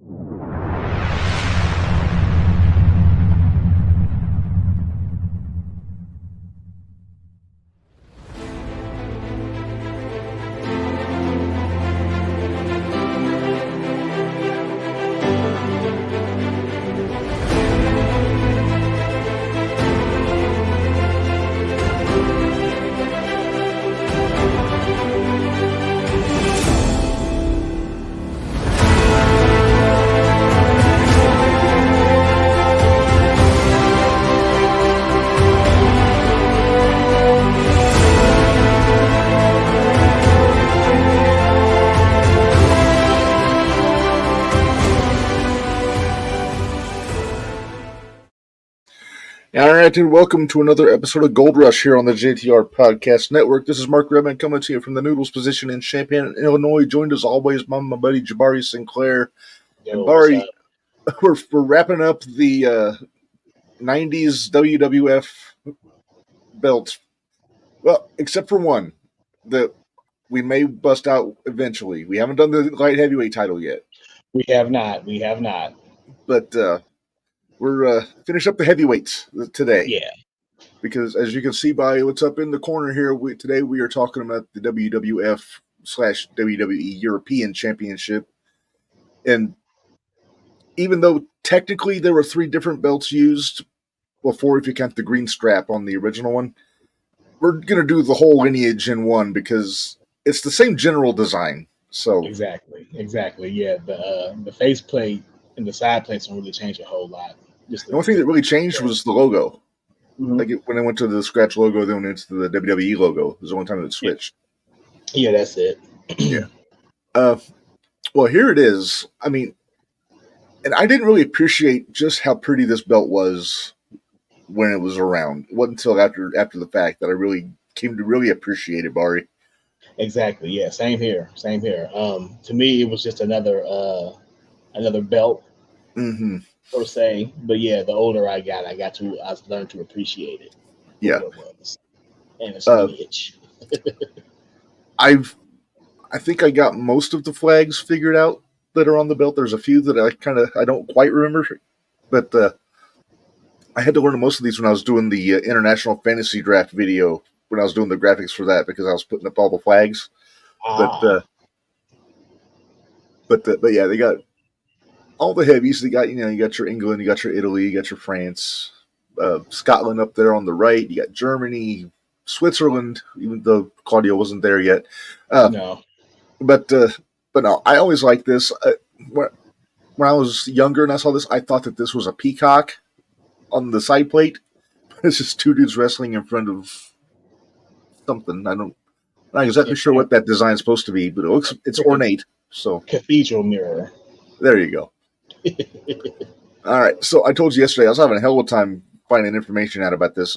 All right, and welcome to another episode of Gold Rush here on the JTR Podcast Network. This is Mark Redman coming to you from the Noodles position in Champaign, Illinois. Joined as always by my buddy Jabari Sinclair. Yo, and Bari, we're wrapping up the 90s WWF belts. Well, except for one that we may bust out eventually. We haven't done the light heavyweight title yet. We have not. But we're finish up the heavyweights today. Yeah. Because as you can see by what's up in the corner here, today we are talking about the WWF/WWE European Championship. And even though technically there were 3 different belts used, well, 4 if you count the green strap on the original one, we're going to do the whole lineage in one because it's the same general design. So Exactly. Yeah, the face plate and the side plates don't really change a whole lot. The only thing that really changed was the logo. Mm-hmm. Like when they went to the scratch logo, then went into the WWE logo. It was the only time it switched. Yeah, that's it. Yeah. Well, here it is. I mean, and I didn't really appreciate just how pretty this belt was when it was around. It wasn't until after the fact that I really came to really appreciate it, Bari. Exactly. Yeah. Same here. To me, it was just another belt. Mm-hmm. Per se, but yeah, the older I learned to appreciate it. Yeah, it was. And it's lineage. I think I got most of the flags figured out that are on the belt. There's a few that I don't quite remember, but I had to learn most of these when I was doing the International Fantasy Draft video when I was doing the graphics for that because I was putting up all the flags. But yeah, they got all the heavies. They got, you got your England, you got your Italy, you got your France, Scotland up there on the right. You got Germany, Switzerland, even though Claudio wasn't there yet. No. But no, I always liked this. When I was younger and I saw this, I thought that this was a peacock on the side plate. It's just 2 dudes wrestling in front of something. I'm not exactly sure what that design is supposed to be, but it's ornate. So cathedral mirror. There you go. All right, so I told you yesterday I was having a hell of a time finding information out about this.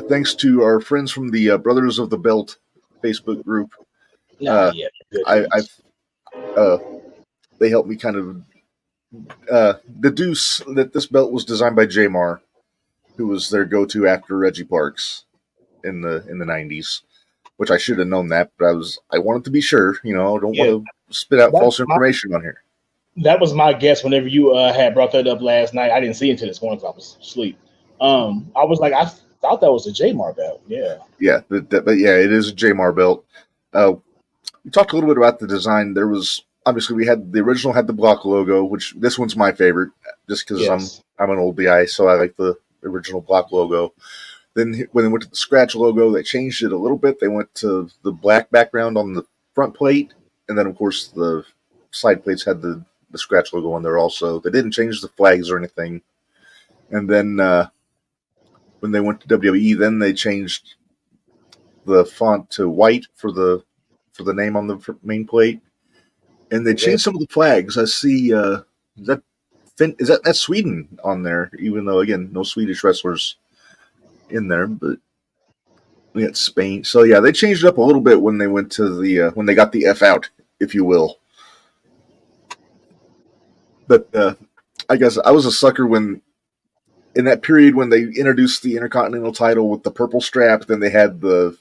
Thanks to our friends from the Brothers of the Belt Facebook group. They helped me kind of deduce that this belt was designed by J Mar, who was their go-to after Reggie Parks in the 90s. Which I should have known that, but I wanted to be sure. I don't want to spit out false information on here. That was my guess whenever you had brought that up last night. I didn't see it until this morning because I was asleep. I was like, I thought that was a J Mar belt. Yeah. Yeah, but yeah, it is a J Mar belt. We talked a little bit about the design. There was obviously the original had the block logo, which this one's my favorite, just because I'm an old guy, so I like the original block logo. Then when they went to the scratch logo, they changed it a little bit. They went to the black background on the front plate, and then of course the side plates had the scratch logo on there also. They didn't change the flags or anything. And then when they went to WWE, then they changed the font to white for the name on the main plate, and they changed some of the flags. I see that's Sweden on there, even though again no Swedish wrestlers in there, but we got Spain. So yeah, they changed it up a little bit when they went to the when they got the F out, if you will. But I guess I was a sucker when in that period when they introduced the Intercontinental title with the purple strap. Then they had the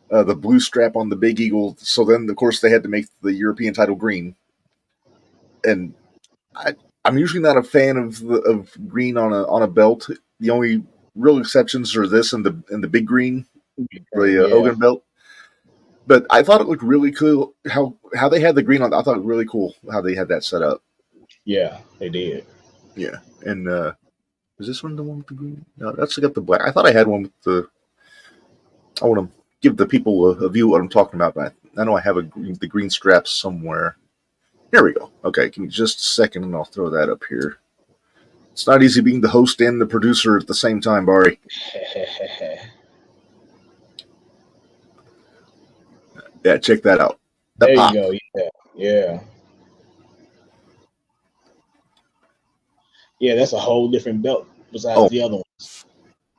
blue strap on the Big Eagle. So then, of course, they had to make the European title green. And I'm usually not a fan of green on a belt. The only real exceptions are this and the big green, the Hogan belt. But I thought it looked really cool how they had the green on. I thought it was really cool how they had that set up. Yeah, they did. Yeah, and is this one the one with the green? No, that's got the black. I thought I had one with the. I want to give the people a view of what I'm talking about, but I know I have the green straps somewhere. Here we go. Okay, give me just a second, and I'll throw that up here. It's not easy being the host and the producer at the same time, Bari. Yeah, check that out. There you go. Yeah. Yeah, that's a whole different belt besides the other ones.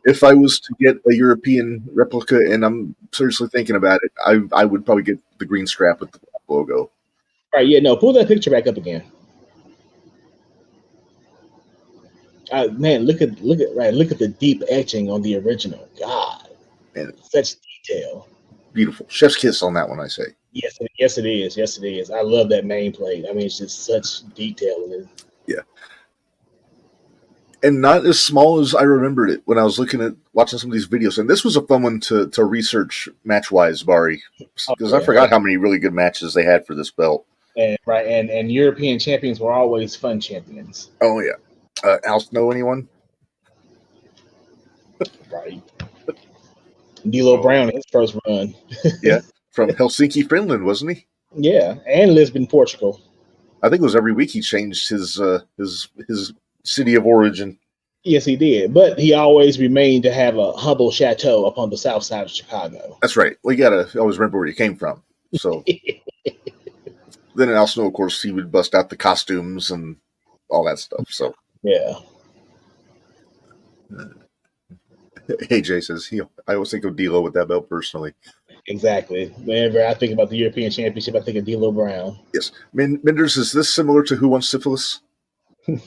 If I was to get a European replica, and I'm seriously thinking about it, I would probably get the green strap with the logo. All right, yeah, no, pull that picture back up again. Man, look at the deep etching on the original. God, and such detail. Beautiful. Chef's kiss on that one, I say. Yes, it is. Yes, it is. I love that nameplate. I mean, it's just such detail in it. Yeah. And not as small as I remembered it when I was watching some of these videos. And this was a fun one to research match-wise, Bari. Because I forgot how many really good matches they had for this belt. And European champions were always fun champions. Oh, yeah. Else know anyone? Right. D'Lo Brown, his first run. Yeah, from Helsinki, Finland, wasn't he? Yeah, and Lisbon, Portugal. I think it was every week he changed his city of origin. Yes, he did. But he always remained to have a humble chateau upon the south side of Chicago. That's right. Well, you got to always remember where you came from. So then in Al Snow, of course, he would bust out the costumes and all that stuff. So yeah. AJ says, I always think of D'Lo with that belt personally. Exactly. Whenever I think about the European Championship, I think of D'Lo Brown. Yes. Minders, is this similar to Who Wants Syphilis? And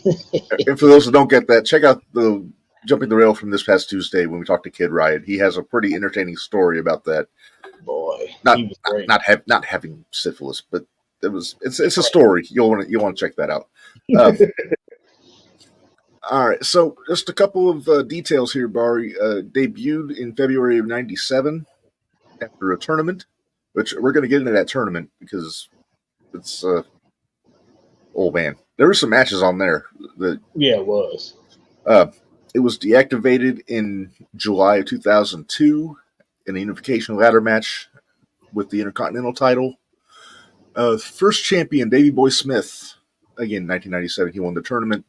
for those who don't get that, check out the Jumping the Rail from this past Tuesday when we talked to Kid Riot. He has a pretty entertaining story about that. Boy, not having syphilis, but it's a story. You'll want to check that out. All right, so just a couple of details here. Bari debuted in February of '97 after a tournament, which we're going to get into that tournament because it's oh man, there were some matches on there. It was. It was deactivated in July of 2002 in a unification ladder match with the Intercontinental title. First champion, Davey Boy Smith, again 1997. He won the tournament.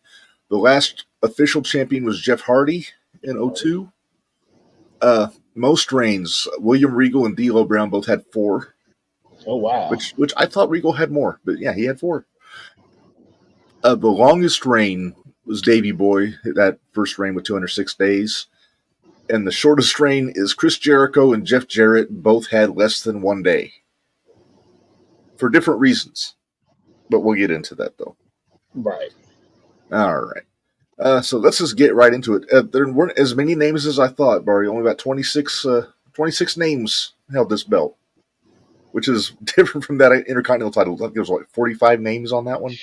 The last official champion was Jeff Hardy in 2002. Most reigns, William Regal and D'Lo Brown both had 4. Oh, wow. Which I thought Regal had more, but yeah, he had 4. The longest reign was Davey Boy, that first reign with 206 days. And the shortest reign is Chris Jericho and Jeff Jarrett, both had less than 1 day. For different reasons. But we'll get into that, though. Right. All right. So let's just get right into it. There weren't as many names as I thought, Bari. Only about 26 names held this belt, which is different from that Intercontinental title. I think there was 45 names on that one.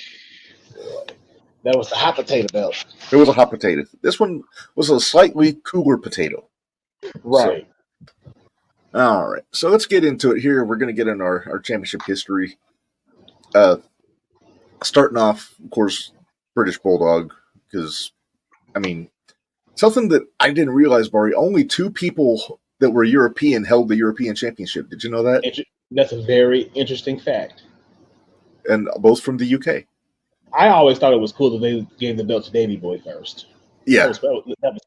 That was the hot potato belt. It was a hot potato. This one was a slightly cooler potato. Right. So, all right. So let's get into it here. We're going to get in our championship history. Starting off, of course, British Bulldog, because, I mean, something that I didn't realize, Bari, only 2 people that were European held the European Championship. Did you know that? That's a very interesting fact. And both from the UK. I always thought it was cool that they gave the belt to Davey Boy first. Yeah.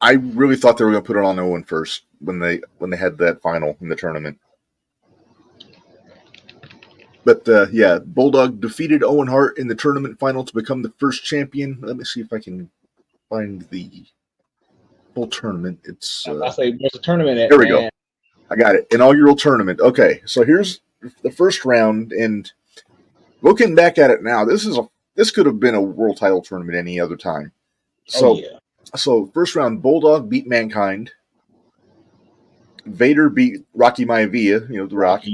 I really thought they were going to put it on Owen first when they had that final in the tournament. But, Bulldog defeated Owen Hart in the tournament final to become the first champion. Let me see if I can find the full tournament. It's I say there's a tournament at. There we go. I got it. Inaugural tournament. Okay, so here's the first round, and looking back at it now, this could have been a world title tournament any other time. So, So first round, Bulldog beat Mankind. Vader beat Rocky Maivia, the Rock.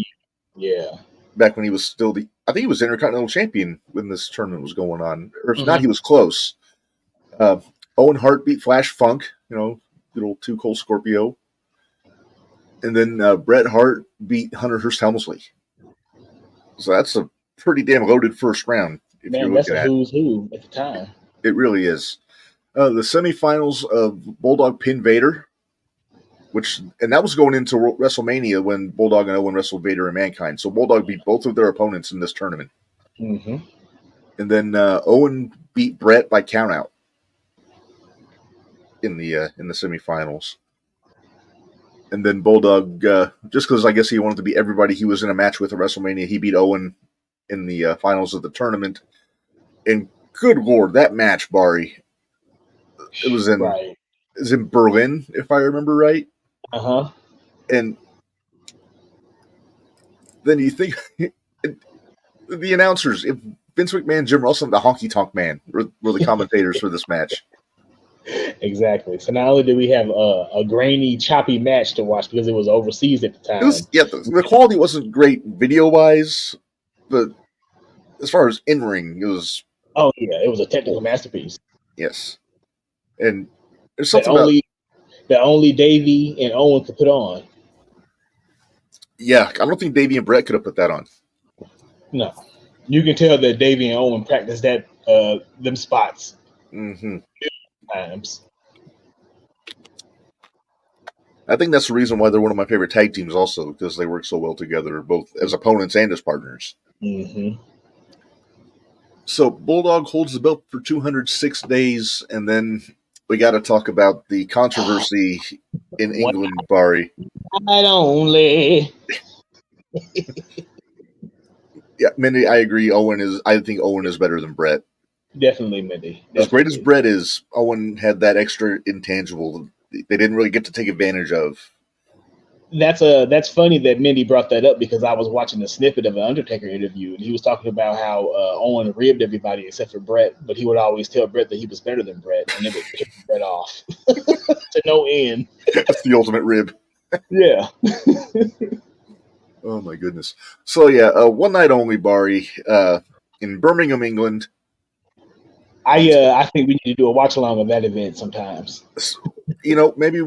Yeah. back when he was still I think he was Intercontinental Champion when this tournament was going on. Or if not, he was close. Owen Hart beat Flash Funk, good old Too Cold Scorpio. And then Bret Hart beat Hunter Hearst Helmsley. So that's a pretty damn loaded first round. Man, that's a who's who at the time. It really is. The semifinals of Bulldog pinned Vader, and that was going into WrestleMania when Bulldog and Owen wrestled Vader and Mankind. So Bulldog beat both of their opponents in this tournament. Mm-hmm. And then Owen beat Bret by countout in the semifinals. And then Bulldog, just because I guess he wanted to beat everybody he was in a match with at WrestleMania, he beat Owen in the finals of the tournament. And good Lord, that match, Bari, it was in Berlin, if I remember right. Uh-huh. And then you think the announcers, if Vince McMahon, Jim Russell, and the Honky Tonk Man were the commentators for this match. Exactly. So not only did we have a grainy, choppy match to watch because it was overseas at the time. The quality wasn't great video-wise, but as far as in-ring, it was... Oh, yeah, it was a technical masterpiece. Yes. And there's something that only Davey and Owen could put on. Yeah, I don't think Davey and Bret could have put that on. No. You can tell that Davey and Owen practiced them spots. Mm-hmm. Times. I think that's the reason why they're one of my favorite tag teams also, because they work so well together, both as opponents and as partners. Mm-hmm. So Bulldog holds the belt for 206 days, and then we got to talk about the controversy in England, Bari. Not only. Yeah, Mindy, I agree. I think Owen is better than Bret. Definitely, Mindy. Definitely. As great as Bret is, Owen had that extra intangible they didn't really get to take advantage of. That's funny that Mindy brought that up because I was watching a snippet of an Undertaker interview and he was talking about how Owen ribbed everybody except for Bret, but he would always tell Bret that he was better than Bret, and it would piss Bret off to no end. That's the ultimate rib. Yeah. Oh my goodness. So yeah, one night only, Bari, in Birmingham, England. I think we need to do a watch along of that event sometimes. Maybe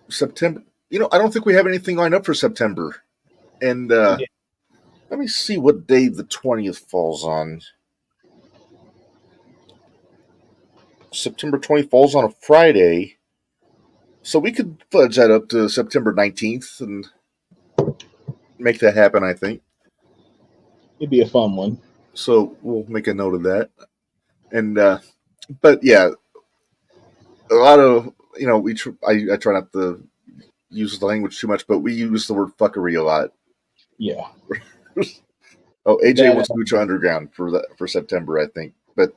September. I don't think we have anything lined up for September. And let me see what day the 20th falls on. September 20th falls on a Friday. So we could fudge that up to September 19th and make that happen, I think. It'd be a fun one. So we'll make a note of that. And, but yeah, a lot of, I try not to use the language too much, but we use the word fuckery a lot. Yeah. Oh, AJ wants Lucha Underground for September, I think. But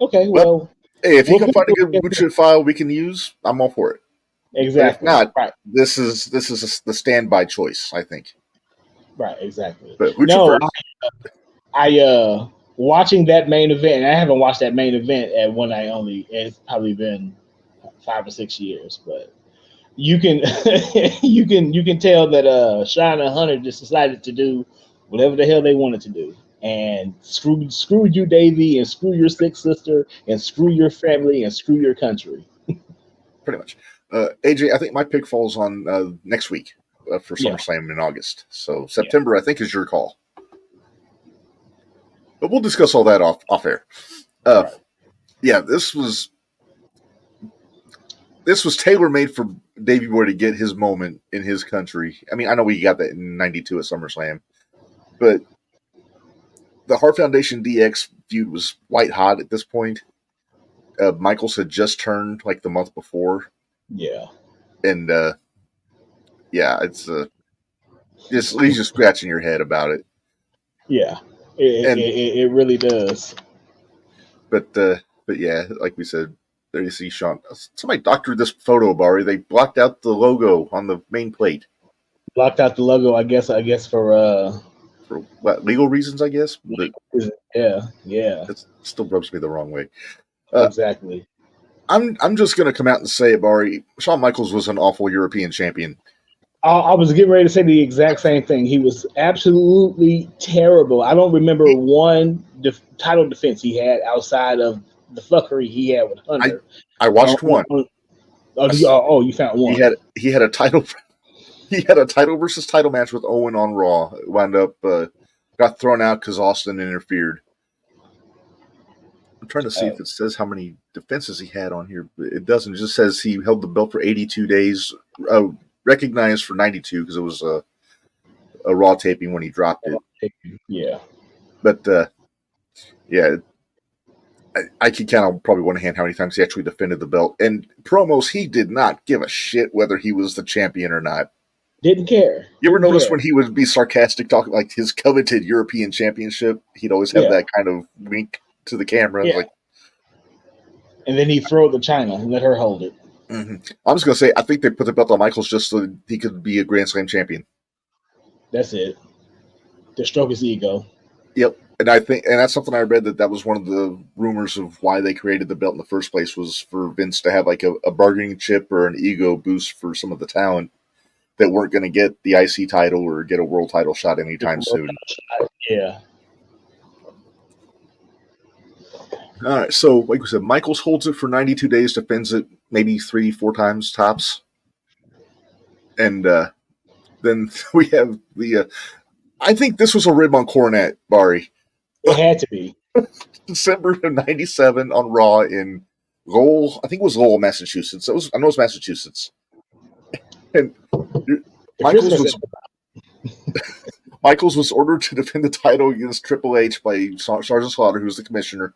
okay, well, hey, if you can find a good Lucha file we can use, I'm all for it. Exactly. But if not, right. This is the standby choice, I think. Right, exactly. But Lucha first. I watching that main event, and I haven't watched that main event at One Night Only. It's probably been 5 or 6 years, but you can you can tell that Sean and Hunter just decided to do whatever the hell they wanted to do, and screw you, Davey, and screw your sick sister, and screw your family, and screw your country. Pretty much. AJ, I think my pick falls on next week for SummerSlam in August. So September, I think, is your call. But we'll discuss all that off air. Right. Yeah, this was tailor-made for Davey Boy to get his moment in his country. I mean, I know we got that in '92 at SummerSlam, but the Hart Foundation DX feud was white hot at this point. Michaels had just turned like the month before. Yeah. And it's he's just scratching your head about it. Yeah. It really does. But yeah, like we said, there you see Sean. Somebody doctored this photo, Bari. They blocked out the logo on the main plate. Blocked out the logo, I guess for what, legal reasons, I guess. But yeah. It still rubs me the wrong way. Exactly. I'm just gonna come out and say it, Bari. Shawn Michaels was an awful European champion. I was getting ready to say the exact same thing. He was absolutely terrible. I don't remember one title defense he had outside of the fuckery he had with Hunter. I watched one. You found one. He had a title. He had a title versus title match with Owen on Raw. It wound up got thrown out because Austin interfered. I'm trying to see if it says how many defenses he had on here. It doesn't. It just says he held the belt for 82 days. Recognized for 92 because it was a Raw taping when he dropped it. Yeah. But, yeah, I can count on probably one hand how many times he actually defended the belt. And promos, he did not give a shit whether he was the champion or not. Didn't care. You ever notice when he would be sarcastic, talking like his coveted European Championship, he'd always have that kind of wink to the camera. Yeah. Like, and then he'd throw it to China and let her hold it. Mm-hmm. I'm just going to say, I think they put the belt on Michaels just so he could be a Grand Slam champion. That's it. To stroke his ego. Yep. And that's something I read that was one of the rumors of why they created the belt in the first place was for Vince to have like a bargaining chip or an ego boost for some of the talent that weren't going to get the IC title or get a world title shot anytime soon. Yeah. All right, so like we said, Michaels holds it for 92 days, defends it maybe 3-4 times tops. And then we have the I think this was a rib on Cornette, Bari. It had to be. December of 97 on Raw in Lowell, I think it was Lowell, Massachusetts. I know it was Massachusetts. And Michaels was ordered to defend the title against Triple H by Sergeant Slaughter, who was the commissioner.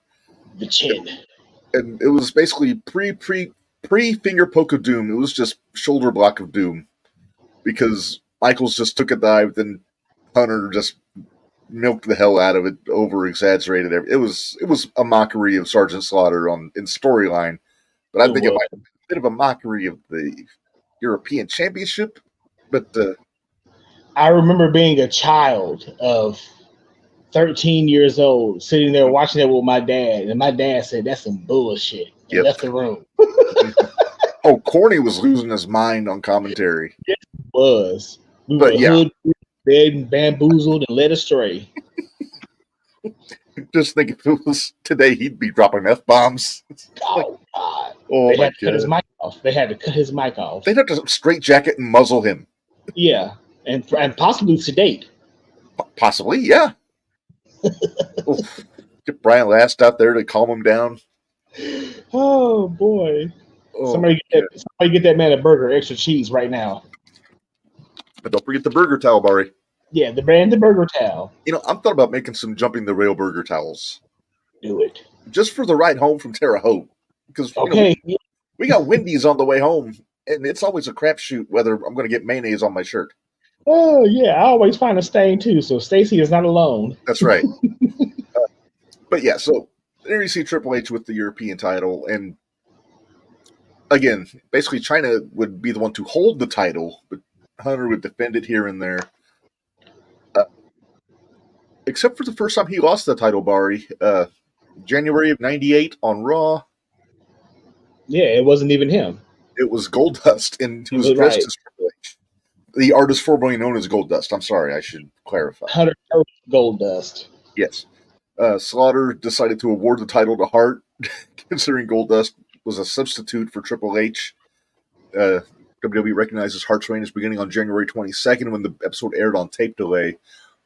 The chin. And it was basically pre-finger poke of doom. It was just shoulder block of doom. Because Michaels just took a dive, then Hunter just milked the hell out of it, over-exaggerated it. It was a mockery of Sergeant Slaughter in storyline. But I think it might be a bit of a mockery of the European Championship. But I remember being a child of 13 years old, sitting there watching it with my dad, and my dad said, "That's some bullshit," and left the room. Oh, Corny was losing his mind on commentary. Yes, he was. We were hood, bamboozled, and led astray. Just think if it was today, he'd be dropping F-bombs. Oh, God. Oh, they had to cut his mic off. They had to cut his mic off. They'd have to straight jacket and muzzle him. Yeah, and possibly sedate. Possibly, yeah. Get Brian Last out there to calm him down. Oh, boy. Oh, somebody get that man a burger, extra cheese right now. But don't forget the burger towel, Bari. Yeah, the burger towel. You know, I'm thought about making some jumping the rail burger towels. Do it. Just for the ride home from Terre Haute. Because we got Wendy's on the way home, and it's always a crapshoot whether I'm going to get mayonnaise on my shirt. Oh, yeah, I always find a stain, too, so Stacy is not alone. That's right. But yeah, so there you see Triple H with the European title, and again, basically China would be the one to hold the title, but Hunter would defend it here and there. Except for the first time he lost the title, Bari, January of 98 on Raw. Yeah, it wasn't even him. It was Goldust, and he was dressed as Triple H. The artist formerly known as Goldust. I'm sorry, I should clarify. Hunter Goldust. Yes. Slaughter decided to award the title to Hart, considering Goldust was a substitute for Triple H. WWE recognizes Hart's reign as beginning on January 22nd when the episode aired on tape delay.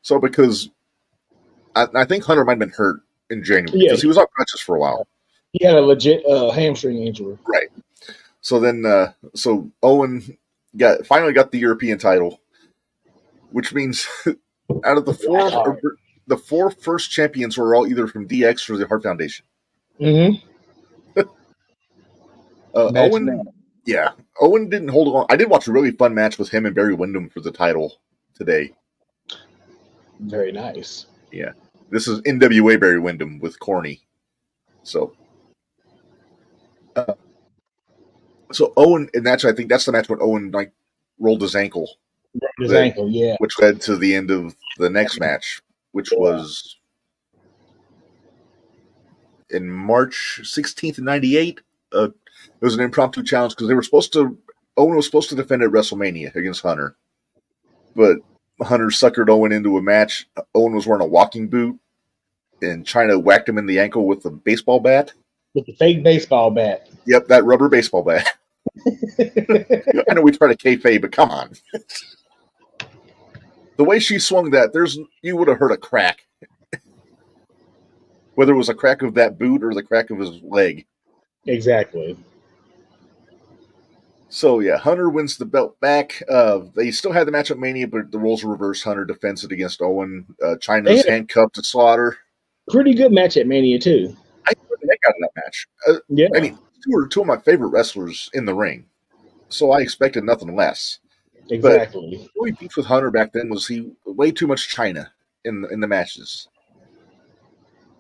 So because I think Hunter might have been hurt in January because he was on crutches for a while. He had a legit hamstring injury. Right. So then, so Owen finally got the European title, which means out of the four first champions were all either from DX or the Hart Foundation. Mm-hmm. Owen didn't hold on. I did watch a really fun match with him and Barry Windham for the title today. Very nice. Yeah. This is NWA Barry Windham with Corny. So Owen, and I think that's the match when Owen rolled his ankle. Which led to the end of the next match, which was in March 16th, 98. It was an impromptu challenge because Owen was supposed to defend at WrestleMania against Hunter. but Hunter suckered Owen into a match. Owen was wearing a walking boot, and China whacked him in the ankle with a baseball bat. With the fake baseball bat. Yep, that rubber baseball bat. I know we try to kayfabe, but come on. The way she swung that, you would have heard a crack. Whether it was a crack of that boot or the crack of his leg. Exactly. So, yeah, Hunter wins the belt back. They still had the match at Mania, but the roles were reversed. Hunter defends it against Owen. China's handcuffed to Slaughter. Pretty good match at Mania, too. I enjoyed the heck out of that match. Yeah. I mean, two of my favorite wrestlers in the ring. So I expected nothing less. Exactly. But the only beef with Hunter back then was he way too much China in the matches.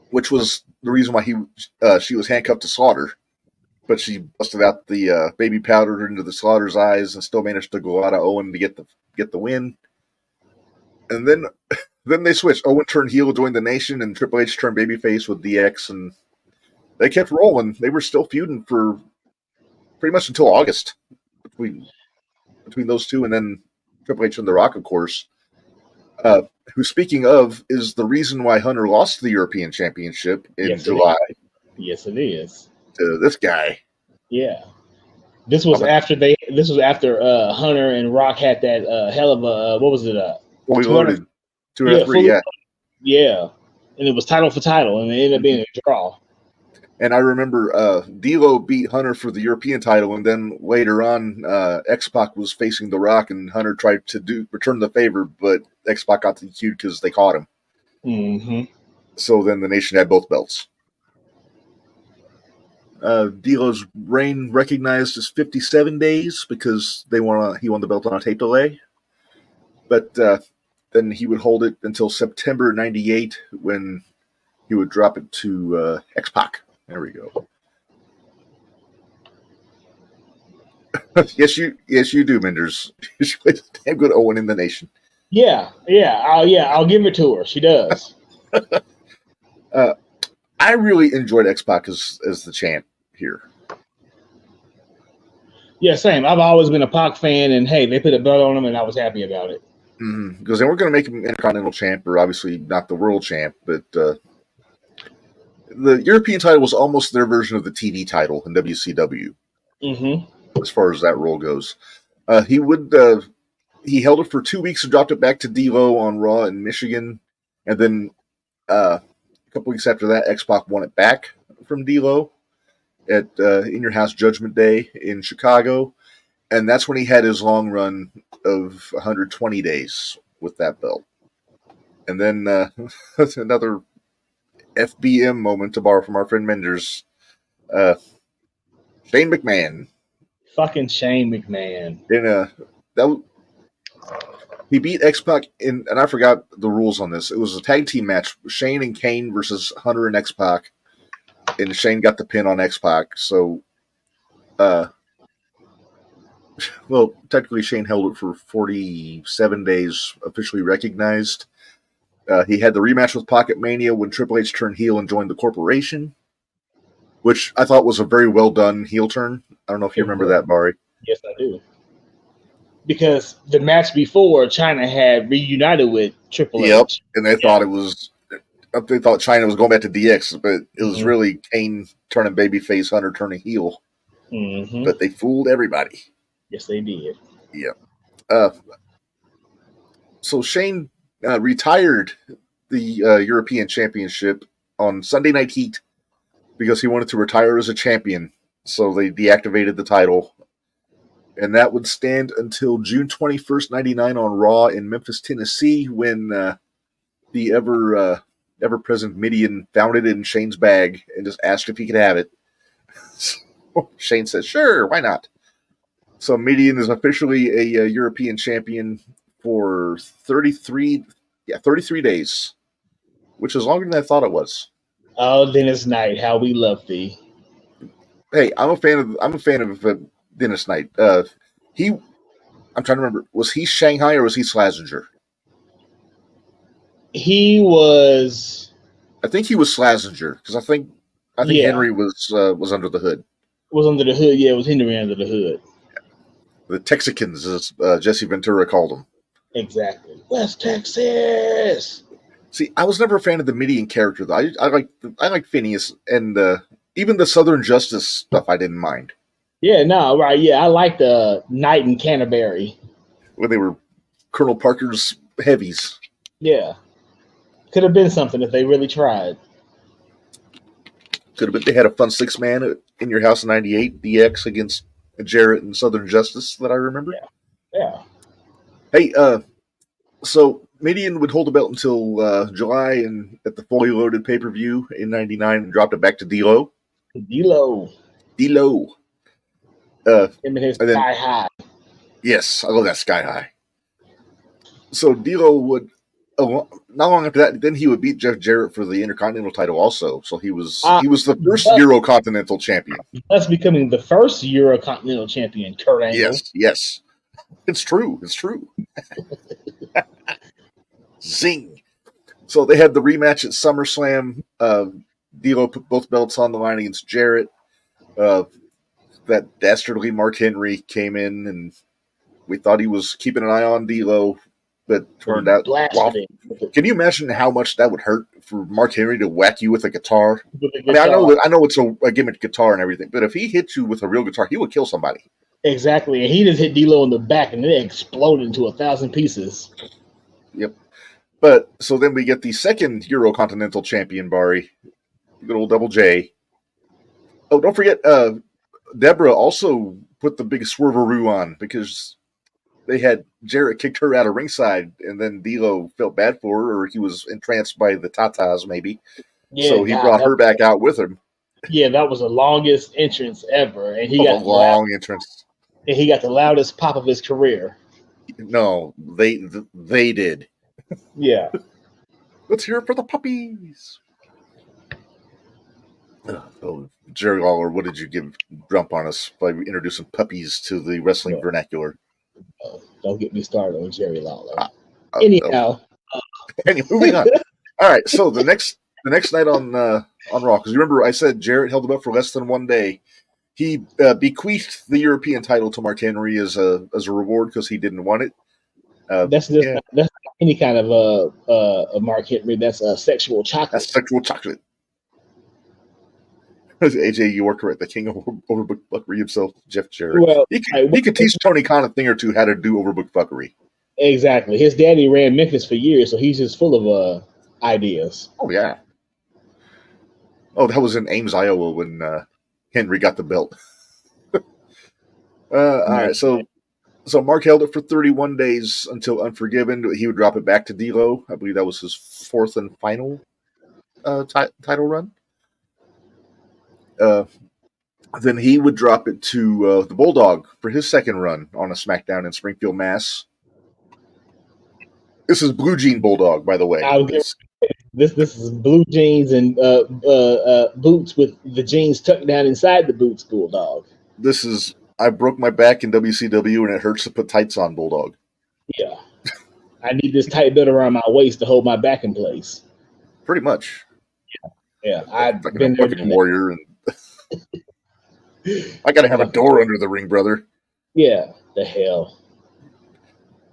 Which was the reason why she was handcuffed to Slaughter. But she busted out the baby powder into the Slaughter's eyes and still managed to go out of Owen to get the win. And then they switched. Owen turned heel, joined the Nation, and Triple H turned babyface with DX, and they kept rolling. They were still feuding for pretty much until August between those two, and then Triple H and The Rock, of course. Who, speaking of, is the reason why Hunter lost the European Championship in July. Yes, it is. To this guy. Yeah. This was after Hunter and Rock had that hell of a what was it? Fully loaded. 2 out of 3, yeah. Yeah. And it was title for title, and it ended up being a draw. And I remember D'Lo beat Hunter for the European title, and then later on, X-Pac was facing The Rock, and Hunter tried to return the favor, but X-Pac got DQ'd because they caught him. Mm-hmm. So then the Nation had both belts. D'Lo's reign recognized as 57 days because he won the belt on a tape delay. But then he would hold it until September 98 when he would drop it to X-Pac. There we go. Yes, you do, Menders. She plays a damn good Owen in the Nation. Yeah. I'll give it to her. She does. I really enjoyed X-Pac as the champ here. Yeah, same. I've always been a Pac fan, and hey, they put a belt on him, and I was happy about it. Because they weren't going to make him Intercontinental champ, or obviously not the world champ, but the European title was almost their version of the TV title in WCW. Mm-hmm. As far as that role goes, he held it for 2 weeks and dropped it back to D'Lo on Raw in Michigan, and then a couple weeks after that, X-Pac won it back from D'Lo at In Your House Judgment Day in Chicago, and that's when he had his long run of 120 days with that belt. And then that's another FBM moment to borrow from our friend Menders. Shane McMahon. Fucking Shane McMahon. He beat X-Pac and I forgot the rules on this. It was a tag team match, Shane and Kane versus Hunter and X-Pac, and Shane got the pin on X-Pac. So, well, technically Shane held it for 47 days, officially recognized. He had the rematch with Pocket Mania when Triple H turned heel and joined the corporation, which I thought was a very well done heel turn. I don't know if you remember that, Bari. Yes, I do. Because the match before, China had reunited with Triple H. Yep, and they thought they thought China was going back to DX, but it was really Kane turning babyface, Hunter turning heel. Mm-hmm. But they fooled everybody. Yes, they did. Yeah. So Shane retired the European Championship on Sunday Night Heat because he wanted to retire as a champion. So they deactivated the title. And that would stand until June 21st, 1999 on Raw in Memphis, Tennessee, when the ever-present Midian found it in Shane's bag and just asked if he could have it. So Shane said, sure, why not? So Midian is officially a European champion for 33 days, which is longer than I thought it was. Oh, Dennis Knight, how we love thee. Hey, I'm a fan of Dennis Knight. I'm trying to remember, was he Shanghai or was he Slazenger? He was. I think he was Slazenger because I think Henry was under the hood. Was under the hood, yeah. It was Henry under the hood. The Texicans, as Jesse Ventura called them. Exactly. West Texas. See, I was never a fan of the Midian character though. I like Phineas and even the Southern Justice stuff. I didn't mind Yeah, no, right. Yeah, I like the Knight in Canterbury. when they were Colonel Parker's heavies. Yeah. Could have been something if they really tried. Could have been. They had a fun 6-man in your house in '98 DX against Jarrett and Southern Justice that I remember. Yeah. Yeah. Hey, so Midian would hold the belt until July and at the fully loaded pay-per-view in '99 and dropped it back to D'Lo. D-Lo. D'Lo. Him and his And then, Sky High. yes, I love that Sky High. So D'Lo would, not long after that, then he would beat Jeff Jarrett for the Intercontinental title also. So he was the first Eurocontinental champion. Thus becoming the first Eurocontinental champion, Kurt Angle. Yes. It's true. Zing. So they had the rematch at SummerSlam. D'Lo put both belts on the line against Jarrett. That dastardly Mark Henry came in, and we thought he was keeping an eye on D'Lo, but turned out. Wow. Can you imagine how much that would hurt for Mark Henry to whack you with a guitar? I mean, I know it's a gimmick guitar and everything, but if he hit you with a real guitar, he would kill somebody. Exactly, and he just hit D'Lo in the back, and it exploded into 1,000 pieces. Yep. But so then we get the second Eurocontinental champion, Bari, good old Double J. Oh, don't forget, Deborah also put the big swerveroo on because they had Jarrett kicked her out of ringside, and then D'Lo felt bad for her, or he was entranced by the Tatas, maybe. Yeah, so he brought her back out with him. Yeah, that was the longest entrance ever, and he got a long entrance. And he got the loudest pop of his career. No, they did. Yeah. Let's hear it for the puppies. Oh, Jerry Lawler, what did you jump on us by introducing puppies to the wrestling vernacular? Don't get me started on Jerry Lawler. Anyhow. Anyway, moving on. All right, so the next night on Raw, because you remember I said Jarrett held it up for less than 1 day. He bequeathed the European title to Mark Henry as a reward because he didn't want it. That's not any kind of a Mark Henry. That's a sexual chocolate. That's sexual chocolate. AJ, you are correct. The king of overbooked fuckery himself, Jeff Jarrett. Well, he could teach Tony Khan a thing or two how to do overbooked fuckery. Exactly. His daddy ran Memphis for years, so he's just full of ideas. Oh yeah. Oh, that was in Ames, Iowa, when Henry got the belt. All right, so Mark held it for 31 days until Unforgiven. He would drop it back to D'Lo. I believe that was his fourth and final title run. Then he would drop it to the Bulldog for his second run on a SmackDown in Springfield, Mass. This is Blue Jean Bulldog, by the way. This is blue jeans and boots with the jeans tucked down inside the boots Bulldog. This is I broke my back in WCW and it hurts to put tights on Bulldog. Yeah. I need this tight belt around my waist to hold my back in place. Pretty much. Yeah. I've like been a fucking warrior and I gotta have a door under the ring, brother. Yeah, the hell.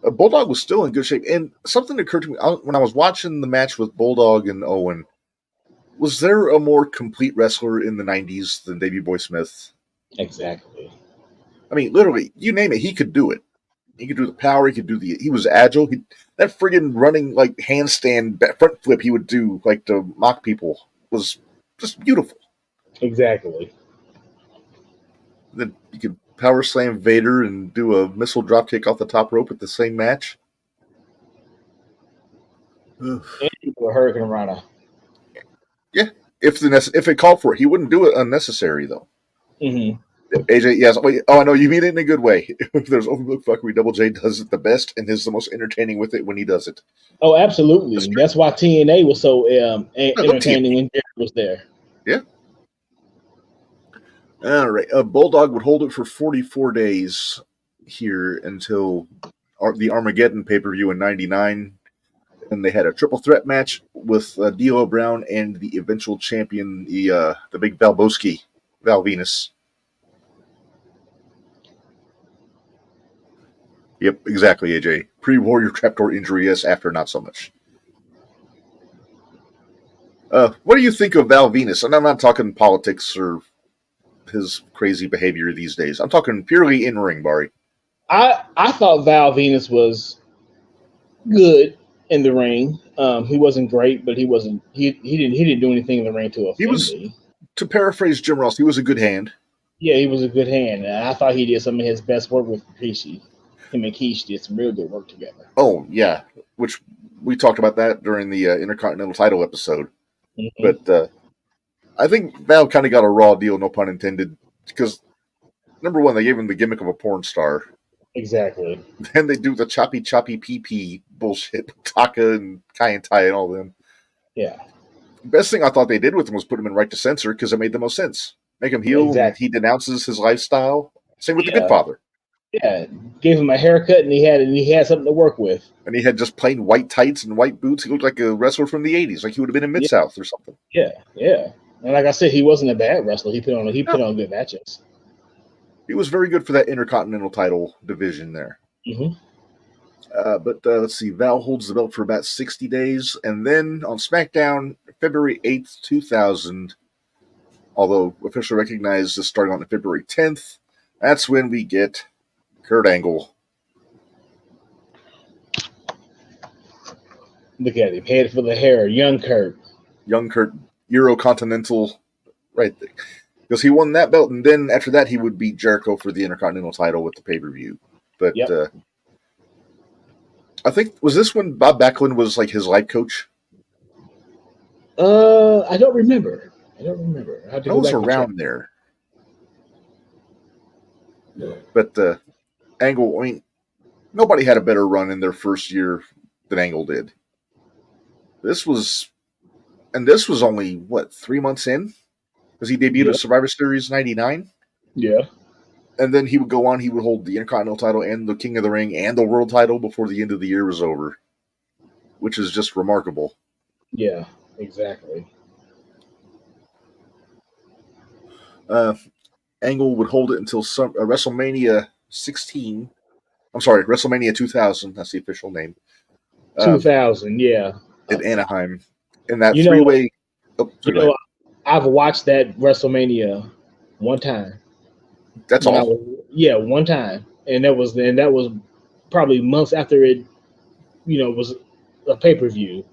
Bulldog was still in good shape. And something occurred to me when I was watching the match with Bulldog and Owen. Was there a more complete wrestler in the 90s than Davey Boy Smith? Exactly. I mean, literally, you name it, he could do it. He could do the power. He was agile. That friggin' running, like, handstand front flip he would do, like, to mock people was just beautiful. Exactly. Then you could power slam Vader and do a missile drop kick off the top rope at the same match. And a Hurricane Rana. Yeah, if it called for it, he wouldn't do it unnecessary though. Mm-hmm. AJ, yes. Oh, I know you mean it in a good way. If there's overbooked fuckery, Double J does it the best and is the most entertaining with it when he does it. Oh, absolutely. That's why TNA was so entertaining when Jarrett was there. Yeah. All right. Bulldog would hold it for 44 days here until the Armageddon pay-per-view in '99. And they had a triple threat match with D'Lo Brown and the eventual champion, the big Valboski, Val Venus. Yep, exactly, AJ. Pre-Warrior Trapdoor injury, yes. After, not so much. What do you think of Val Venus? And I'm not talking politics or his crazy behavior these days. I'm talking purely in-ring, Bari. I thought Val Venus was good in the ring. He wasn't great, but he didn't do anything in the ring to He offend was, me. to paraphrase Jim Ross, he was a good hand. Yeah, he was a good hand. And I thought he did some of his best work with Rikishi. Him and Keish did some real good work together. Oh, yeah, which we talked about that during the Intercontinental title episode. Mm-hmm. But I think Val kind of got a raw deal, no pun intended, because, number one, they gave him the gimmick of a porn star. Exactly. Then they do the choppy PP bullshit with Taka and Kai and Tai and all them. Yeah. The best thing I thought they did with him was put him in right to censor because it made the most sense. Make him heel, and he denounces his lifestyle. Same with the Good Father. Yeah, gave him a haircut, and he had something to work with. And he had just plain white tights and white boots. He looked like a wrestler from the '80s, like he would have been in Mid-South or something. Yeah. And like I said, he wasn't a bad wrestler. He put on good matches. He was very good for that Intercontinental title division there. Mm-hmm. But let's see, Val holds the belt for about 60 days, and then on SmackDown, February 8th, 2000, although officially recognized as starting on February 10th, that's when we get Kurt Angle. Look at him, head for the hair, young Kurt. Young Kurt, Eurocontinental, right there. Because he won that belt, and then after that, he would beat Jericho for the Intercontinental title with the pay-per-view. But I think, was this when Bob Backlund was like his life coach? I don't remember. I was around there. But Angle, I mean, nobody had a better run in their first year than Angle did. This was only, 3 months in? Because he debuted at Survivor Series 99? Yeah. And then he would go on, he would hold the Intercontinental title and the King of the Ring and the World title before the end of the year was over. Which is just remarkable. Yeah, exactly. Angle would hold it until WrestleMania 16. I'm sorry, WrestleMania 2000. That's the official name. 2000, yeah. In Anaheim. In that three-way... I've watched that WrestleMania one time. That's all? One time. And that was probably months after it, was a pay-per-view.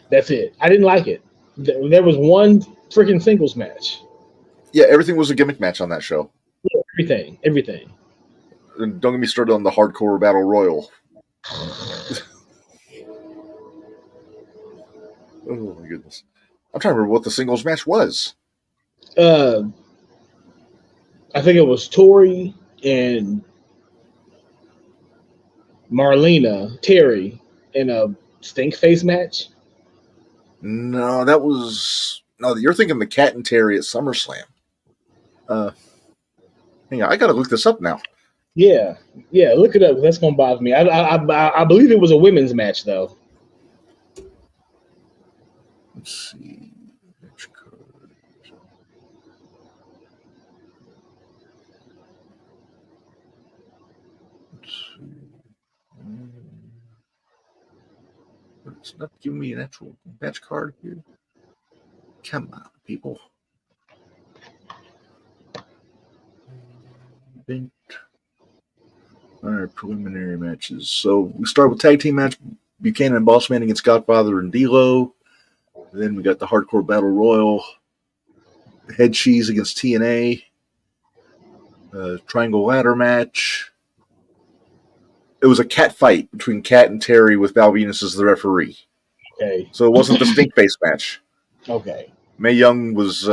That's it. I didn't like it. There was one freaking singles match. Yeah, everything was a gimmick match on that show. Yeah, everything. And don't get me started on the hardcore battle royal. Oh my goodness. I'm trying to remember what the singles match was. I think it was Tori and Terry in a stink face match. No, you're thinking the Cat and Terry at SummerSlam. Hang on, I gotta look this up now. Yeah, look it up. That's gonna bother me. I believe it was a women's match though. Let's see. It's not giving me an actual match card here. Come on, people. All right, preliminary matches. So we start with tag team match: Buchanan and Bossman against Godfather and D'Lo. Then we got the hardcore battle royal: Head Cheese against TNA. Triangle ladder match. It was a cat fight between Cat and Terry with Val Venus as the referee. Okay. So it wasn't the stink face match. Okay. Mae Young was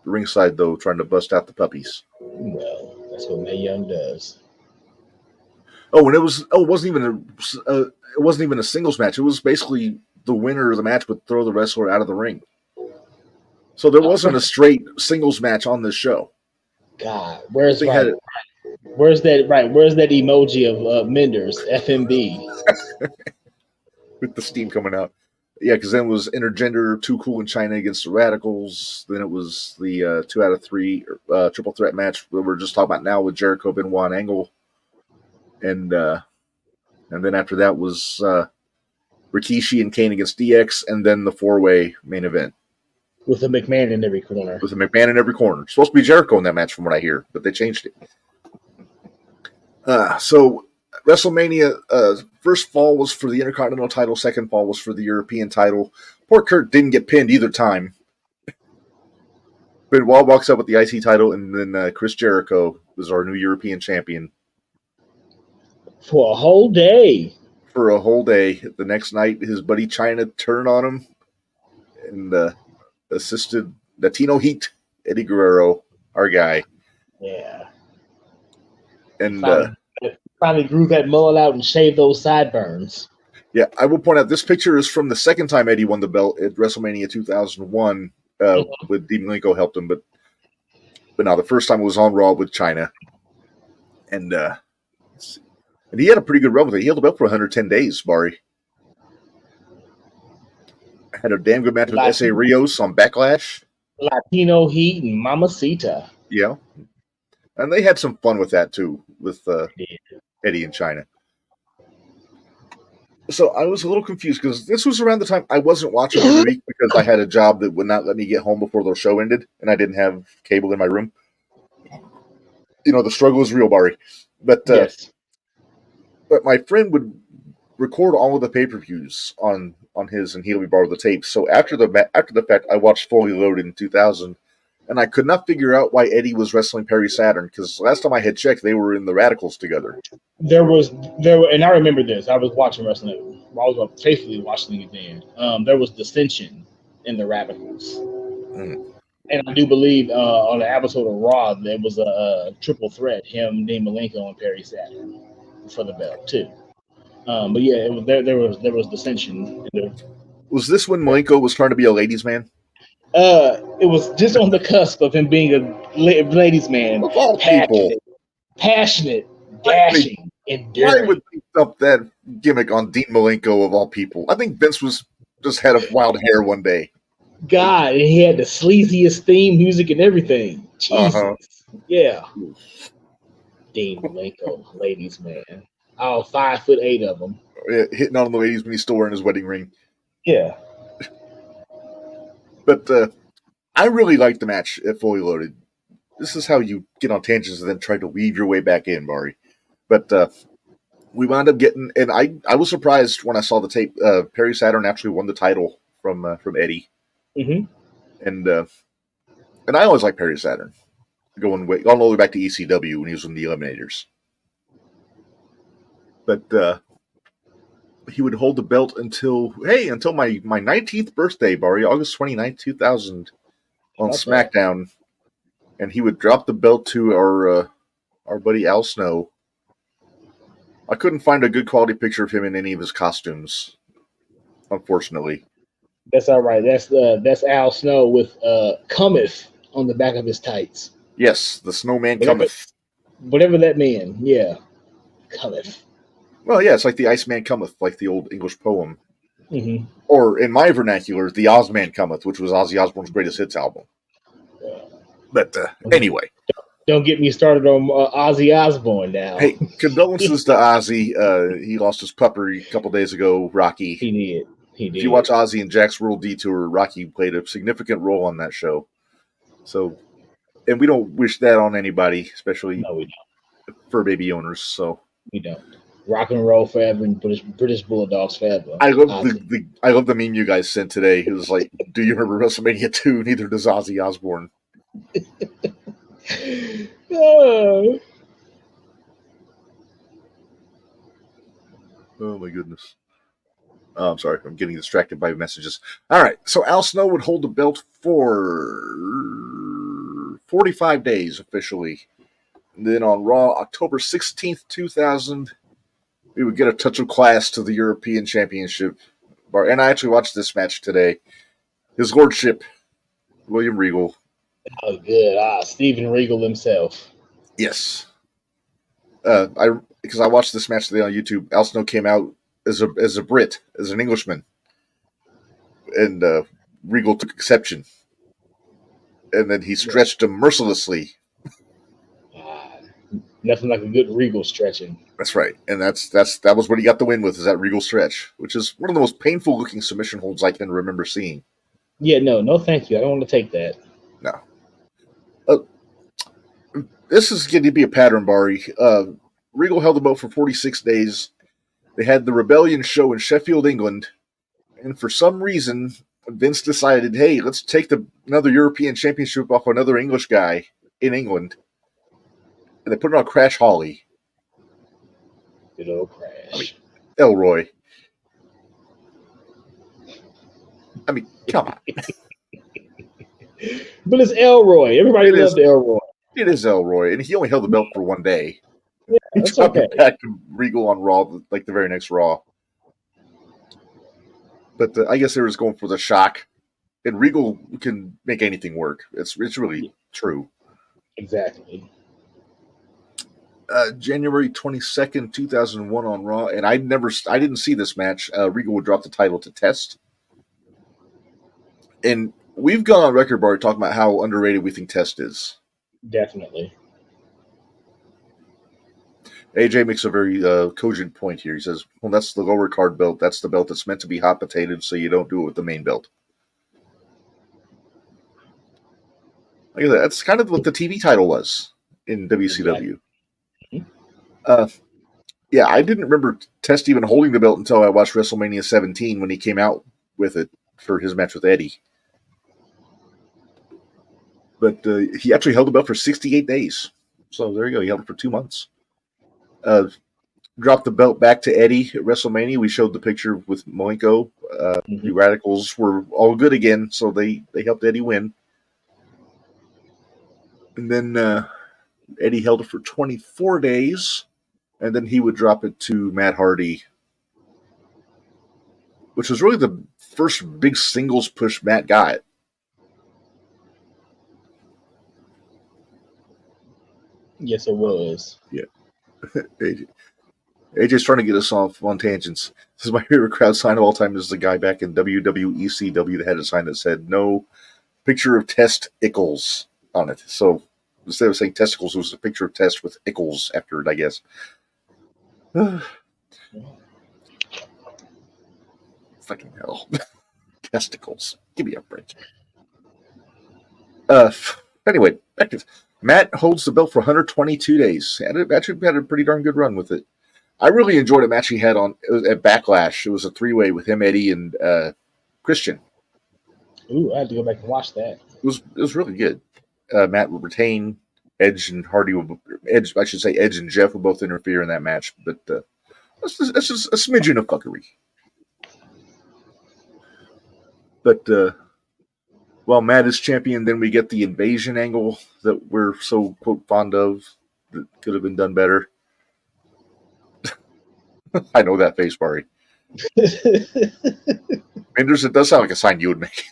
ringside though, trying to bust out the puppies. Well, that's what Mae Young does. Oh, and it wasn't even a singles match. It was basically the winner of the match would throw the wrestler out of the ring. So there wasn't a straight singles match on this show. God, where's that emoji of Menders, FMB? With the steam coming out. Yeah, because then it was Intergender, Too Cool in China against the Radicals. Then it was the 2 out of 3 triple threat match that we're just talking about now with Jericho, Benoit, and Angle. And And then after that was Rikishi and Kane against DX, and then the 4-way main event. With a McMahon in every corner. With a McMahon in every corner. It's supposed to be Jericho in that match from what I hear, but they changed it. So WrestleMania, first fall was for the Intercontinental title, second fall was for the European title. Poor Kurt didn't get pinned either time. Benoit walks up with the IC title, and then Chris Jericho was our new European champion. For a whole day. For a whole day. The next night, his buddy Chyna turned on him and assisted Latino Heat, Eddie Guerrero, our guy. Yeah. And finally grew that mullet out and shaved those sideburns. Yeah, I will point out this picture is from the second time Eddie won the belt at WrestleMania 2001 with Dean Malenko helped him, but now the first time it was on Raw with Chyna. And he had a pretty good run with it. He held the belt for 110 days, Bari. Had a damn good match with S.A. Rios on Backlash. Latino Heat and Mamacita. Yeah. And they had some fun with that, too, with Eddie and Chyna. So I was a little confused because this was around the time I wasn't watching every week because I had a job that would not let me get home before the show ended, and I didn't have cable in my room. You know, the struggle is real, Bari. But yes. But my friend would record all of the pay-per-views on his, and he let me borrow the tapes. So after the fact, I watched Fully Loaded in 2000, and I could not figure out why Eddie was wrestling Perry Saturn because last time I had checked, they were in the Radicals together. There were, and I remember this. I was watching wrestling. I was faithfully watching it then. There was dissension in the Radicals, and I do believe on the episode of Raw there was a triple threat: him, Dean Malenko, and Perry Saturn for the belt too. But yeah, it was, there was dissension. Was this when Malenko was trying to be a ladies' man? It was just on the cusp of him being a ladies' man. Of all people, passionate, dashing, enduring. Why would they dump that gimmick on Dean Malenko of all people? I think Vince was just had a wild hair one day. God, and he had the sleaziest theme music and everything. Jesus, yeah. Dean Malenko, ladies' man. All 5'8" of them. Yeah, hitting on the ladies when he's still wearing his wedding ring. Yeah. But I really liked the match at Fully Loaded. This is how you get on tangents and then try to weave your way back in, Bari. But we wound up getting, and I was surprised when I saw the tape. Perry Saturn actually won the title from Eddie. Mm-hmm. And I always liked Perry Saturn, going all the way back to ECW when he was in the Eliminators. But he would hold the belt until my 19th birthday, Bari, August 29th, 2000, on SmackDown. And he would drop the belt to our buddy Al Snow. I couldn't find a good quality picture of him in any of his costumes, unfortunately. That's all right. That's Al Snow with cometh on the back of his tights. Yes, the snowman cometh. Whatever that means, yeah. Cometh. Well, yeah, it's like the Iceman cometh, like the old English poem. Mm-hmm. Or, in my vernacular, the Ozman cometh, which was Ozzy Osbourne's greatest hits album. But anyway. Don't get me started on Ozzy Osbourne now. Hey, condolences to Ozzy. He lost his pupper a couple days ago, Rocky. He did. If you watch Ozzy and Jack's World Detour, Rocky played a significant role on that show. So, and we don't wish that on anybody, especially fur baby owners. So we don't. Rock and roll forever and British Bulldogs forever. I love the meme you guys sent today. It was like, do you remember WrestleMania 2? Neither does Ozzy Osbourne. Oh my goodness. Oh, I'm sorry. I'm getting distracted by messages. All right. So Al Snow would hold the belt for 45 days officially. And then on Raw, October 16th, 2000, we would get a touch of class to the European Championship. And I actually watched this match today. His Lordship, William Regal. Oh, good. Steven Regal himself. Yes. Because I watched this match today on YouTube. Al Snow came out as a Brit, as an Englishman. And Regal took exception. And then he stretched him mercilessly. Nothing like a good Regal stretching. That's right, and that was what he got the win with, is that Regal stretch, which is one of the most painful looking submission holds I can remember seeing. Yeah, no, thank you. I don't want to take that. No. This is going to be a pattern, Bari. Regal held the belt for 46 days. They had the Rebellion show in Sheffield, England, and for some reason, Vince decided, hey, let's take another European Championship off another English guy in England, and they put it on Crash Holly. Good old Crash. Elroy. Come on. But it's Elroy. Everybody loved Elroy. It is Elroy, and he only held the belt for one day. Yeah, he dropped it back to Regal on Raw, like the very next Raw. But I guess they were just going for the shock. And Regal can make anything work. It's really true. Exactly. January 22nd, 2001 on Raw, and I didn't see this match. Regal would drop the title to Test. And we've gone on record, Bart, talking about how underrated we think Test is. Definitely. AJ makes a very cogent point here. He says, well, that's the lower card belt. That's the belt that's meant to be hot potatoed, so you don't do it with the main belt. Look at that. That's kind of what the TV title was in WCW. Exactly. Yeah, I didn't remember Test even holding the belt until I watched WrestleMania 17 when he came out with it for his match with Eddie. But he actually held the belt for 68 days. So there you go. He held it for 2 months. Dropped the belt back to Eddie at WrestleMania. We showed the picture with Malenko. The Radicals were all good again, so they helped Eddie win. And then Eddie held it for 24 days, and then he would drop it to Matt Hardy, which was really the first big singles push Matt got. Yes, it was. Yeah. AJ's trying to get us off on tangents. This is my favorite crowd sign of all time. This is the guy back in WWECW that had a sign that said, no picture of Test Ickles on it. So instead of saying testicles, it was a picture of Test with Ickles after it, I guess. Fucking hell. Testicles. Give me a break. Anyway, back to Matt holds the belt for 122 days. And actually had a pretty darn good run with it. I really enjoyed a match he had at Backlash. It was a 3-way with him, Eddie, and Christian. Ooh, I had to go back and watch that. It was really good. Matt would retain. Edge and Hardy Edge and Jeff would both interfere in that match, but that's just a smidgen of fuckery. But while Matt is champion, then we get the invasion angle that we're so quote fond of that could have been done better. I know that face, Bari. Menders, it does sound like a sign you would make.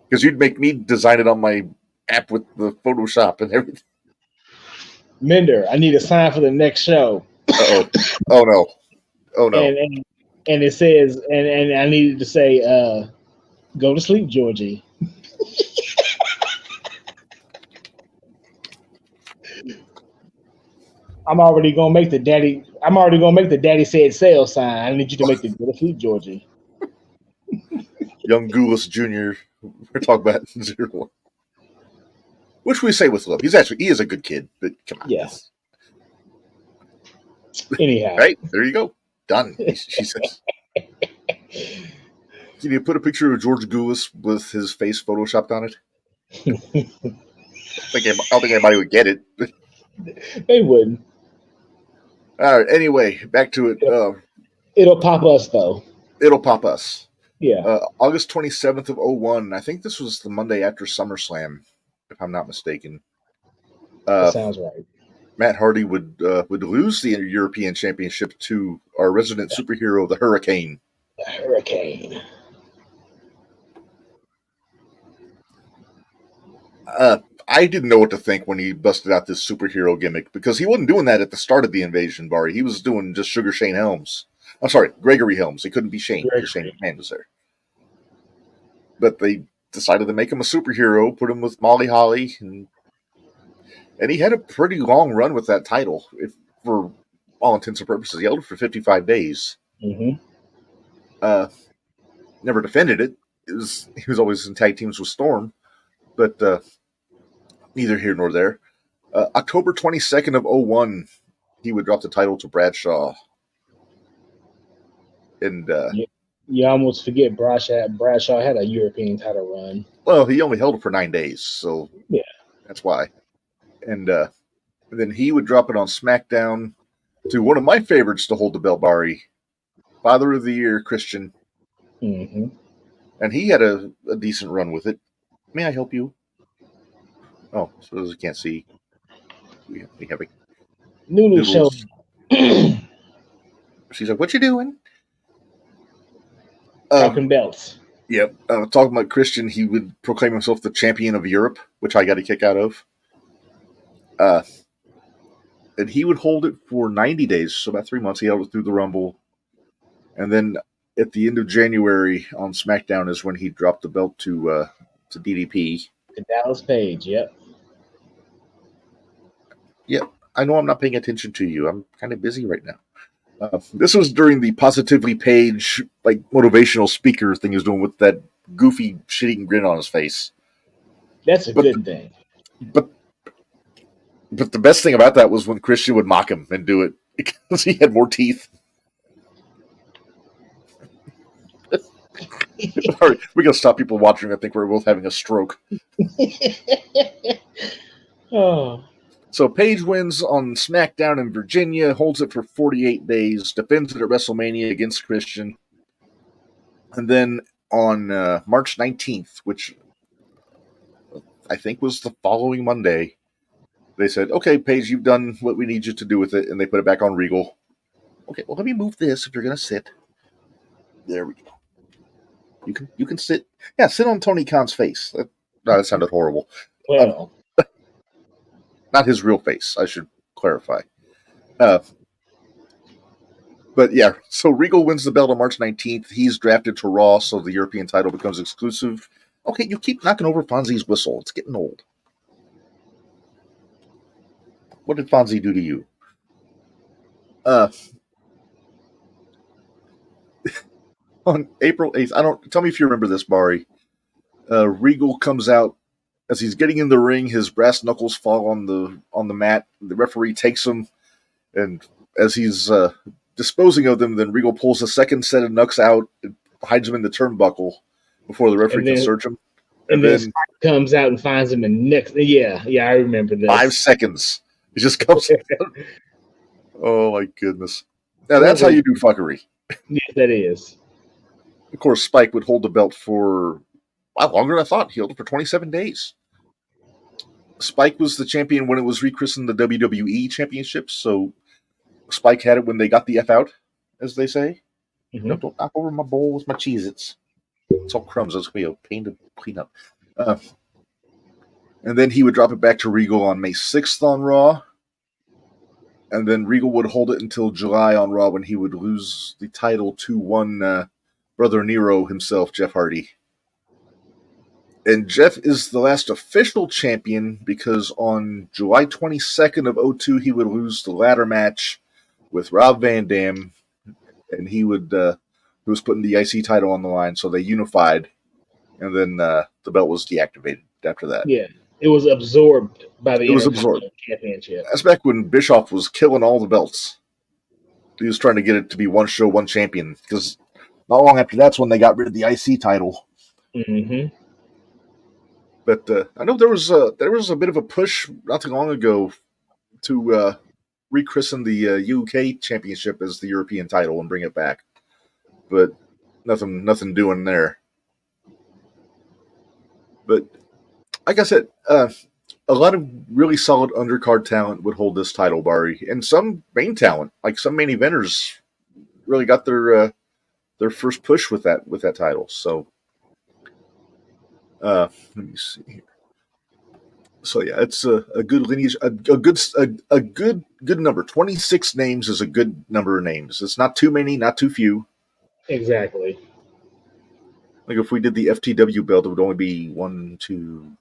Because you'd make me design it on my app with the Photoshop and everything. Mender, I need a sign for the next show. Uh-oh. Oh, no. Oh, no. And it says, and I needed to say, go to sleep, Georgie. I'm already gonna make the daddy said sale sign. I need you to make the go to sleep, Georgie. Young Goulas Jr. We're talking about 0-1. Which we say with love. He is a good kid, but come on. Yes. Anyhow. Right, there you go. Done. She says. Can you put a picture of George Goulas with his face photoshopped on it? I don't think anybody would get it. They wouldn't. All right, anyway, back to it. It'll pop us, though. It'll pop us. Yeah. August 27th of 01. I think this was the Monday after SummerSlam, if I'm not mistaken. That sounds right. Matt Hardy would lose the European Championship to our resident superhero, the Hurricane. The Hurricane. I didn't know what to think when he busted out this superhero gimmick, because he wasn't doing that at the start of the invasion, Bari. He was doing just Sugar Shane Helms. I'm sorry, Gregory Helms. He couldn't be Shane because Shane McMahon was there. But they decided to make him a superhero, put him with Molly Holly, and And he had a pretty long run with that title, if for all intents and purposes. He held it for 55 days. Mm-hmm. Never defended it. He was always in tag teams with Storm, but neither here nor there. October 22nd of 01, he would drop the title to Bradshaw. And you almost forget Bradshaw had a European title run. Well, he only held it for 9 days, so yeah, that's why. And then he would drop it on SmackDown to one of my favorites to hold the belt, Bari, Father of the Year, Christian. Mm-hmm. And he had a decent run with it. May I help you? Oh, so those who can't see, we have a Nunu show. She's like, "What you doing?" Talking belts. Yep. Talking about Christian, he would proclaim himself the champion of Europe, which I got a kick out of. And he would hold it for 90 days, so about 3 months. He held it through the Rumble. And then at the end of January on SmackDown is when he dropped the belt to DDP. To Dallas Page, yep. Yep. I know I'm not paying attention to you. I'm kind of busy right now. This was during the Positively Page, like, motivational speaker thing he was doing with that goofy, shit-eating grin on his face. That's a good thing. But the best thing about that was when Christian would mock him and do it because he had more teeth. All right, we're going to stop people watching. I think we're both having a stroke. Oh. So Page wins on SmackDown in Virginia, holds it for 48 days, defends it at WrestleMania against Christian. And then on March 19th, which I think was the following Monday, they said, "Okay, Page, you've done what we need you to do with it," and they put it back on Regal. Okay, well, let me move this if you're going to sit. There we go. You can sit. Yeah, sit on Tony Khan's face. That sounded horrible. Well, not his real face, I should clarify. But yeah, so Regal wins the belt on March 19th. He's drafted to Raw, so the European title becomes exclusive. Okay, you keep knocking over Fonzie's whistle. It's getting old. What did Fonzie do to you? On April 8th, tell me if you remember this, Bari. Regal comes out as he's getting in the ring. His brass knuckles fall on the mat. The referee takes him, and as he's disposing of them, then Regal pulls a second set of knucks out and hides them in the turnbuckle before the referee can search him. And then Spike comes out and finds him in next. Yeah, I remember this. 5 seconds. He just comes out. Oh, my goodness. Now, that's how you do fuckery. Yes, that is. Of course, Spike would hold the belt for longer than I thought. He held it for 27 days. Spike was the champion when it was rechristened the WWE Championship, so Spike had it when they got the F out, as they say. Mm-hmm. No, don't knock over my bowl with my Cheez-Its. It's all crumbs. That's going to be a pain to clean up. And then he would drop it back to Regal on May 6th on Raw. And then Regal would hold it until July on Raw when he would lose the title to one Brother Nero himself, Jeff Hardy. And Jeff is the last official champion because on July 22nd of 02, he would lose the ladder match with Rob Van Dam. And he was putting the IC title on the line, so they unified. And then the belt was deactivated after that. Yeah, it was absorbed by the Championship. That's back when Bischoff was killing all the belts. He was trying to get it to be one show, one champion. Because not long after that's when they got rid of the IC title. Mm-hmm. But I know there was a bit of a push not too long ago to rechristen the UK Championship as the European title and bring it back. But nothing doing there. But like I said, a lot of really solid undercard talent would hold this title, Bari, and some main talent, like some main eventers, really got their first push with that title. So let me see here. So yeah, it's a good lineage, a good number. 26 names is a good number of names. It's not too many, not too few. Exactly. Like if we did the FTW belt, it would only be 1, 2,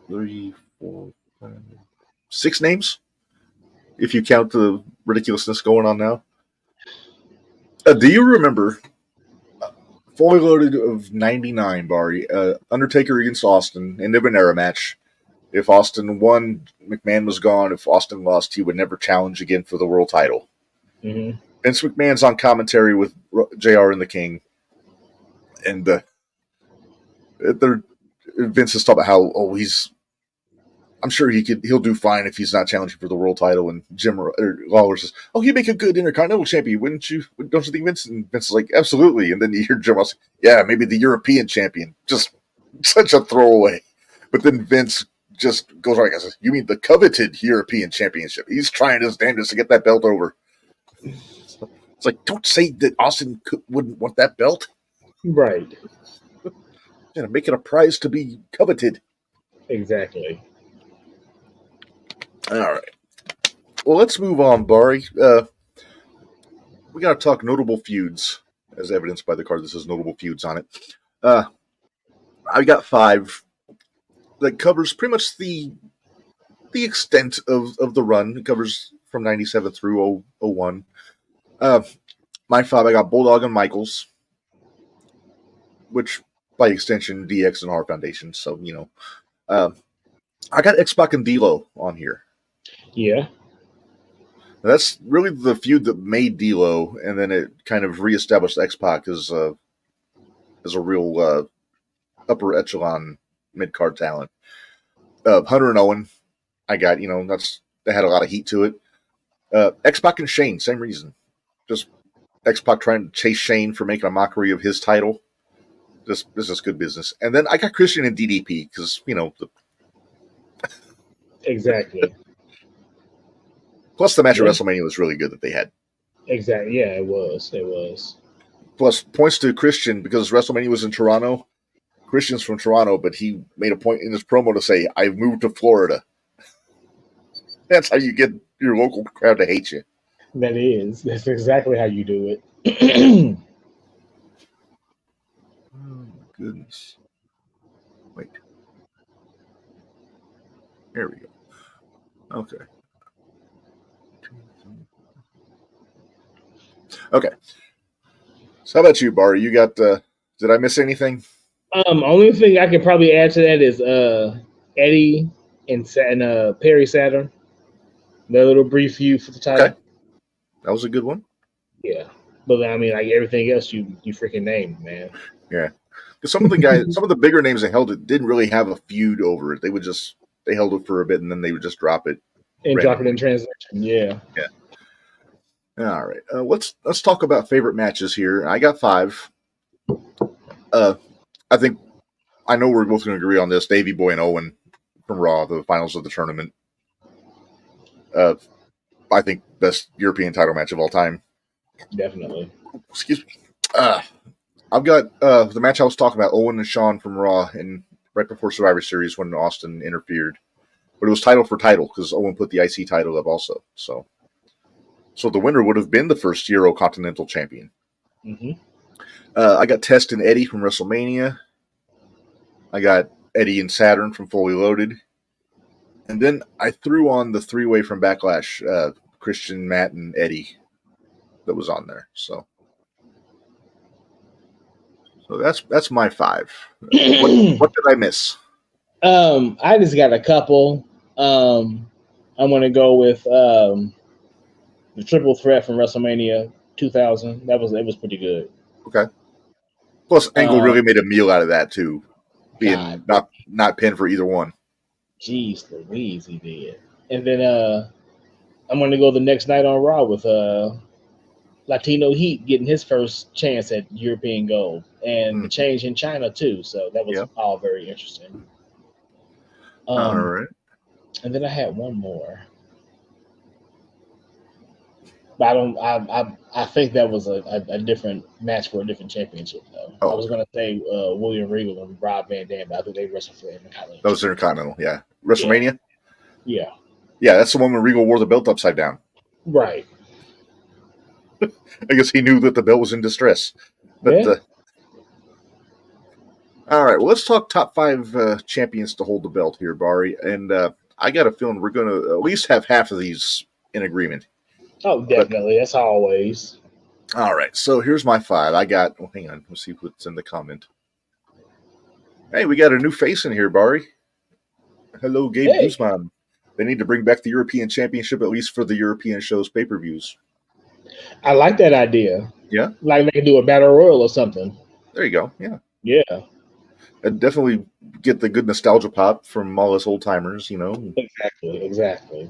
3, 4, 5, 6 names, if you count the ridiculousness going on now. Do you remember Fully Loaded of 99, Bari? Undertaker against Austin, end of an era match. If Austin won, McMahon was gone. If Austin lost, he would never challenge again for the world title. Mm-hmm. Vince McMahon's on commentary with JR and the King. And Vince is talking about how, I'm sure he'll do fine if he's not challenging for the world title. And Lawler says, he'd make a good Intercontinental champion, wouldn't you? Don't you think, Vince? And Vince is like, absolutely. And then you hear Jim Ross, yeah, maybe the European champion. Just such a throwaway. But then Vince just goes right and says, you mean the coveted European Championship? He's trying his damnedest to get that belt over. It's like, don't say that Austin wouldn't want that belt. Right. Make it a prize to be coveted. Exactly. All right. Well, let's move on, Bari. We got to talk notable feuds, as evidenced by the card that says notable feuds on it. I got 5 that covers pretty much the extent of the run. It covers from 97 through 01. My 5, I got Bulldog and Michaels, which by extension, DX and R Foundation. So, I got X-Pac and D-Lo on here. Yeah. That's really the feud that made D-Lo, and then it kind of reestablished X-Pac as a real upper echelon mid-card talent. Hunter and Owen, I got, they had a lot of heat to it. X-Pac and Shane, same reason. Just X-Pac trying to chase Shane for making a mockery of his title. This is good business. And then I got Christian and DDP because, Exactly. Plus, the match at WrestleMania was really good that they had. Exactly. Yeah, it was. Plus, points to Christian because WrestleMania was in Toronto. Christian's from Toronto, but he made a point in his promo to say, I've moved to Florida. That's how you get your local crowd to hate you. That's exactly how you do it. Oh, my goodness. Wait. There we go. Okay. Okay. So how about you, Bari? You got, did I miss anything? Only thing I could probably add to that is Eddie and Perry Saturn. The little brief feud for the title. Okay. That was a good one. Yeah. But I mean, like everything else you freaking named, man. Yeah. Because some of the bigger names that held it didn't really have a feud over it. They held it for a bit and then they would just drop it. And drop it in translation. Yeah. Yeah. All right. Let's talk about favorite matches here. I got 5. I know we're both going to agree on this. Davey Boy and Owen from Raw, the finals of the tournament. I think best European title match of all time. Definitely. Excuse me. I've got the match I was talking about, Owen and Shawn from Raw, and right before Survivor Series when Austin interfered. But it was title for title because Owen put the IC title up also. So the winner would have been the first Euro Continental Champion. Mm-hmm. I got Test and Eddie from WrestleMania. I got Eddie and Saturn from Fully Loaded. And then I threw on the 3-way from Backlash, Christian, Matt, and Eddie that was on there. So that's my 5. What did I miss? I just got a couple. I'm going to go with the triple threat from WrestleMania 2000. It was pretty good. Okay. Plus, Angle really made a meal out of that too, being not pinned for either one. Jeez Louise, he did. And then I'm going to go the next night on Raw with Latino Heat getting his first chance at European gold, and the change in China too. So that was all very interesting. All right. And then I had one more. But I think that was a different match for a different championship though. I was gonna say William Regal and Rob Van Dam, but I think they wrestled for Intercontinental. That was Intercontinental, yeah. WrestleMania? Yeah. Yeah, that's the one where Regal wore the belt upside down. Right. I guess he knew that the belt was in distress. But all right, well, let's talk top 5 champions to hold the belt here, Bari. And I got a feeling we're going to at least have half of these in agreement. Oh, definitely. That's always. All right. So here's my 5. I got. Well, hang on. Let's see what's in the comment. Hey, we got a new face in here, Bari. Hello, Gabe Guzman. They need to bring back the European Championship, at least for the European shows pay-per-views. I like that idea. Yeah. Like they could do a battle royal or something. There you go. Yeah. Yeah. And definitely get the good nostalgia pop from all us old timers, Exactly.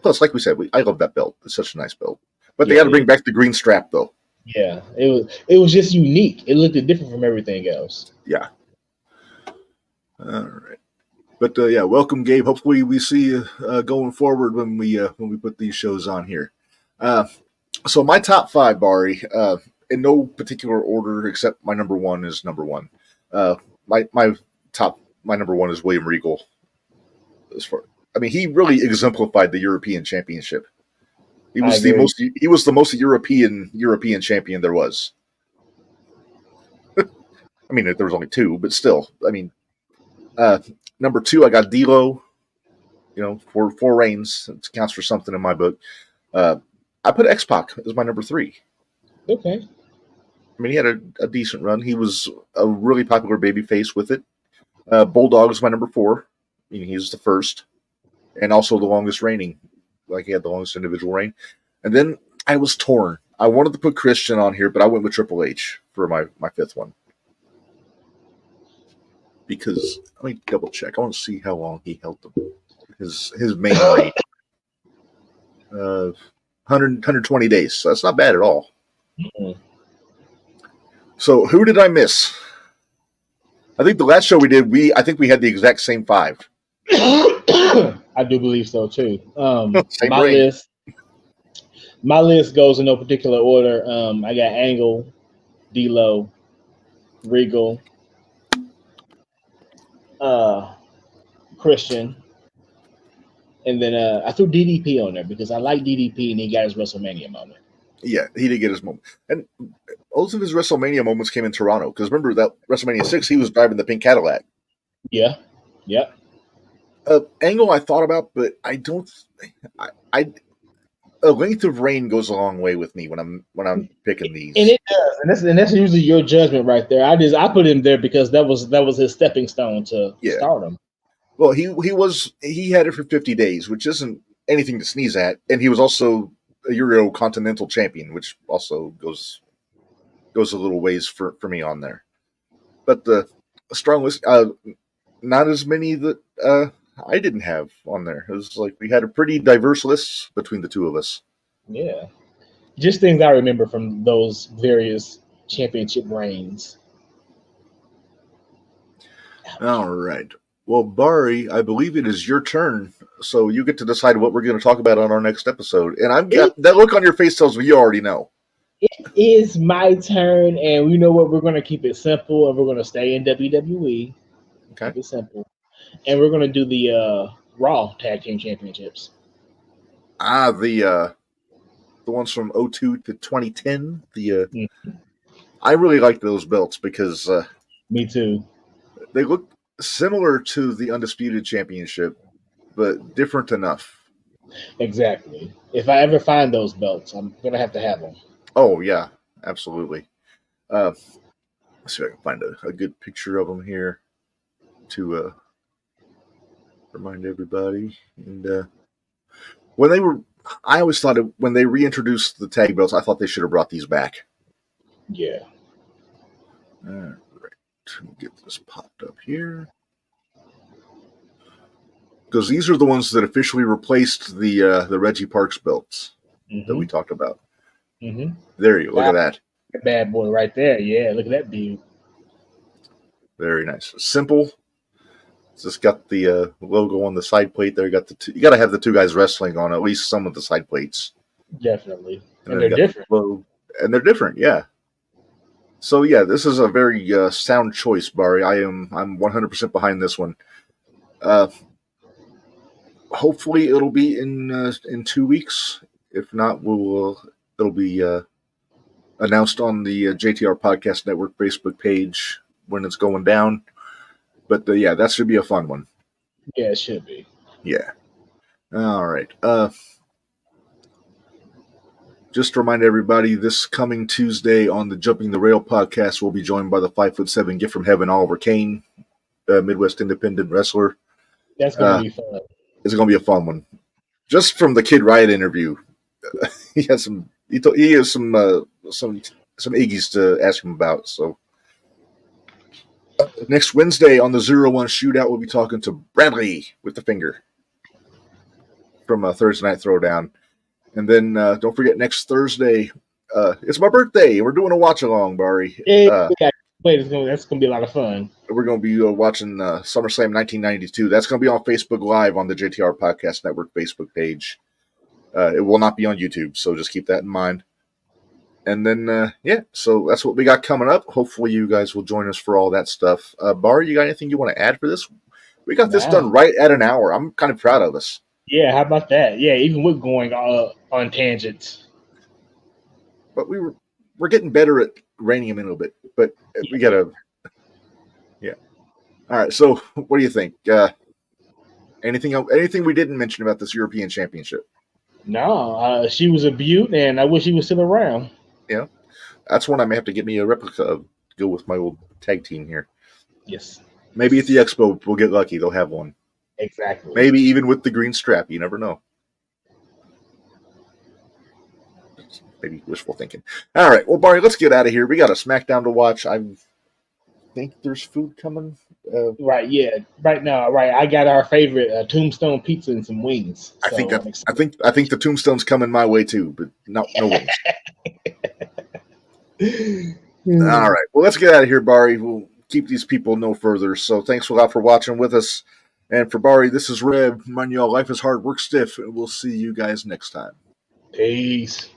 Plus, like we said, I love that belt. It's such a nice belt. But they got to bring back the green strap, though. Yeah, it was just unique. It looked different from everything else. Yeah. All right. But yeah, welcome, Gabe. Hopefully, we see you going forward when we put these shows on here. So my top 5, Bari, in no particular order except my number 1 is number 1. My number 1 is William Regal. He really exemplified the European Championship. He was the most European champion there was. There was only 2, but still. Number 2, I got D'Lo. For 4 reigns, it counts for something in my book. I put X-Pac as my number 3. Okay. He had a decent run. He was a really popular babyface with it. Bulldog is my number 4. He was the first, and also the longest reigning. He had the longest individual reign. And then I was torn. I wanted to put Christian on here, but I went with Triple H for my 5th one. Because let me double check. I want to see how long he held them. His main reign. 120 days. So that's not bad at all. Mm-hmm. So who did I miss? I think the last show we did, I think we had the exact same 5. I do believe so too. My list goes in no particular order. I got Angle, D'Lo, Regal, Christian, and then I threw DDP on there because I like DDP and he got his WrestleMania moment. Yeah, he did get his moment. And most of his WrestleMania moments came in Toronto. Because remember that WrestleMania 6, he was driving the pink Cadillac. Yeah. Yep. Angle I thought about, but I don't. A length of reign goes a long way with me when I'm picking these. And it does, and that's usually your judgment right there. I put him there because that was his stepping stone to stardom. Well, he had it for 50 days, which isn't anything to sneeze at, and he was also a Euro Continental Champion, which also goes a little ways for me on there. But the strong list, not as many that I didn't have on there. It was like we had a pretty diverse list between the two of us. Yeah. Just things I remember from those various championship reigns. All right. Well, Bari, I believe it is your turn, so you get to decide what we're going to talk about on our next episode. And I've got that look on your face tells me you already know. It is my turn, and you know what? We're going to keep it simple, and we're going to stay in WWE. Okay. Keep it simple. And we're going to do the Raw Tag Team Championships. The ones from 2002 to 2010. I really like those belts because me too. They look similar to the Undisputed Championship, but different enough. Exactly. If I ever find those belts, I'm going to have them. Oh, yeah, absolutely. Let's see if I can find a good picture of them here to remind everybody. And I always thought when they reintroduced the tag belts, I thought they should have brought these back. Yeah. All right. Get this popped up here. Because these are the ones that officially replaced the Reggie Parks belts that we talked about. Mm-hmm. There you go. Look at that. Bad boy right there. Yeah, look at that dude. Very nice. Simple. It's just got the logo on the side plate there. You got to have the two guys wrestling on at least some of the side plates. Definitely. And they're different. And they're different, yeah. So yeah, this is a very sound choice, Bari. I'm 100% behind this one. Hopefully it'll be in 2 weeks. If not, it'll be announced on the JTR Podcast Network Facebook page when it's going down. But yeah, that should be a fun one. Yeah, it should be. Yeah. All right. Just to remind everybody, this coming Tuesday on the Jumping the Rail podcast, we'll be joined by the 5'7" gift from heaven, Oliver Kane, Midwest independent wrestler. That's going to be fun. It's going to be a fun one. Just from the Kid Riot interview, he has some. He has some Iggy's to ask him about. So next Wednesday on the 0-1 shootout, we'll be talking to Bradley with the finger from Thursday Night Throwdown. And then don't forget, next Thursday, it's my birthday. We're doing a watch along, Bari. That's going to be a lot of fun. We're going to be watching SummerSlam 1992. That's going to be on Facebook Live on the JTR Podcast Network Facebook page. It will not be on YouTube, so just keep that in mind. And then, so that's what we got coming up. Hopefully you guys will join us for all that stuff. Bari, you got anything you want to add for this? We got this done right at an hour. I'm kind of proud of us. Yeah, how about that? Yeah, even with going on tangents. But we're getting better at reining them in a little bit. But we got to, yeah. All right, so what do you think? Anything we didn't mention about this European Championship? No, she was a beaut, and I wish she was still around. Yeah, that's one I may have to get me a replica of. Go with my old tag team here. Yes. Maybe at the expo we'll get lucky. They'll have one. Exactly. Maybe even with the green strap. You never know. Maybe wishful thinking. All right. Well, Bari, let's get out of here. We got a SmackDown to watch. I think there's food coming. Right. Yeah. Right now. Right. I got our favorite Tombstone pizza and some wings. I think the Tombstone's coming my way too, but no wings. All right. Well, let's get out of here, Bari. We'll keep these people no further. So thanks a lot for watching with us. And for Bari, this is Reb. Mind y'all, life is hard, work stiff, and we'll see you guys next time. Peace.